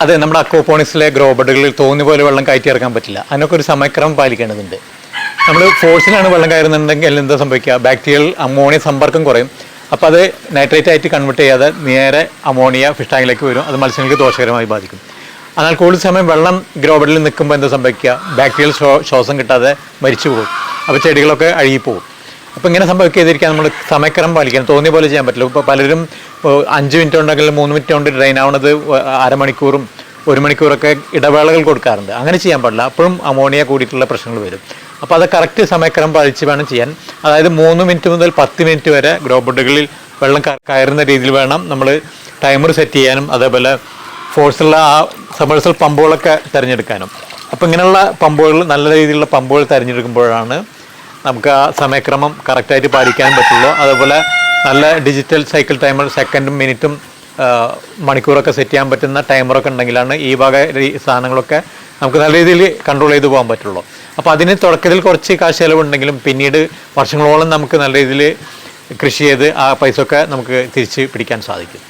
അതെ, നമ്മുടെ അക്വാപോണിക്സിലെ ഗ്രോ ബെഡുകളിൽ തോന്നിയ പോലെ വെള്ളം കയറ്റി ഇറക്കാൻ പറ്റില്ല. അതിനൊക്കെ ഒരു സമയക്രമം പാലിക്കേണ്ടതുണ്ട്. നമ്മൾ ഫോഴ്സിലാണ് വെള്ളം കയറുന്നുണ്ടെങ്കിൽ എന്താ സംഭവിക്കുക, ബാക്ടീരിയൽ അമോണിയ സമ്പർക്കം കുറയും. അപ്പോൾ അത് നൈട്രേറ്റ് ആയിട്ട് കൺവേർട്ട് ചെയ്യാതെ നേരെ അമോണിയ ഫിഷ് ടാങ്കിലേക്ക് വരും. അത് മത്സ്യങ്ങൾക്ക് ദോഷകരമായി ബാധിക്കും. എന്നാൽ കൂടുതൽ സമയം വെള്ളം ഗ്രോ ബെഡിൽ നിൽക്കുമ്പോൾ എന്താ സംഭവിക്കുക, ബാക്ടീരിയൽ ശ്വാസം കിട്ടാതെ മരിച്ചു പോകും. അപ്പോൾ ചെടികളൊക്കെ അഴുകിപ്പോകും. അപ്പോൾ ഇങ്ങനെ സംഭവിക്കാതിരിക്കാൻ നമ്മൾ സമയക്രമം പാലിക്കണം. തോന്നിയ പോലെ ചെയ്യാൻ പറ്റില്ല. ഇപ്പോൾ പലരും 5 മിനിറ്റ് ഉണ്ടെങ്കിൽ 3 മിനിറ്റ് കൊണ്ട് ഡ്രെയിൻ ആവുന്നത് അരമണിക്കൂറും 1 മണിക്കൂറൊക്കെ ഇടവേളകൾ കൊടുക്കാറുണ്ട്. അങ്ങനെ ചെയ്യാൻ പാടില്ല. അപ്പോഴും അമോണിയ കൂടിയിട്ടുള്ള പ്രശ്നങ്ങൾ വരും. അപ്പോൾ അത് കറക്റ്റ് സമയക്രമം പാലിച്ച് വേണം ചെയ്യാൻ. അതായത് 3 മിനിറ്റ് മുതൽ 10 മിനിറ്റ് വരെ ഗ്രോ ബെഡുകളിൽ വെള്ളം കയറുന്ന രീതിയിൽ വേണം നമ്മൾ ടൈമർ സെറ്റ് ചെയ്യാനും അതേപോലെ ഫോഴ്സുള്ള ആ സബ്മേഴ്സൽ പമ്പുകളൊക്കെ തിരഞ്ഞെടുക്കാനും. അപ്പോൾ ഇങ്ങനെയുള്ള പമ്പുകൾ, നല്ല രീതിയിലുള്ള പമ്പുകൾ തിരഞ്ഞെടുക്കുമ്പോഴാണ് നമുക്ക് ആ സമയക്രമം കറക്റ്റായിട്ട് പാലിക്കാനും പറ്റുള്ളൂ. അതേപോലെ നല്ല ഡിജിറ്റൽ സൈക്കിൾ ടൈമർ സെക്കൻഡും മിനിറ്റും മണിക്കൂറൊക്കെ സെറ്റ് ചെയ്യാൻ പറ്റുന്ന ടൈമറൊക്കെ ഉണ്ടെങ്കിലാണ് ഈ വക സാധനങ്ങളൊക്കെ നമുക്ക് നല്ല രീതിയിൽ കൺട്രോൾ ചെയ്ത് പോകാൻ പറ്റുള്ളൂ. അപ്പോൾ അതിന് തുടക്കത്തിൽ കുറച്ച് കാശ് ചിലവുണ്ടെങ്കിലും പിന്നീട് വർഷങ്ങളോളം നമുക്ക് നല്ല രീതിയിൽ കൃഷി ചെയ്ത് ആ പൈസ ഒക്കെ നമുക്ക് തിരിച്ച് പിടിക്കാൻ സാധിക്കും.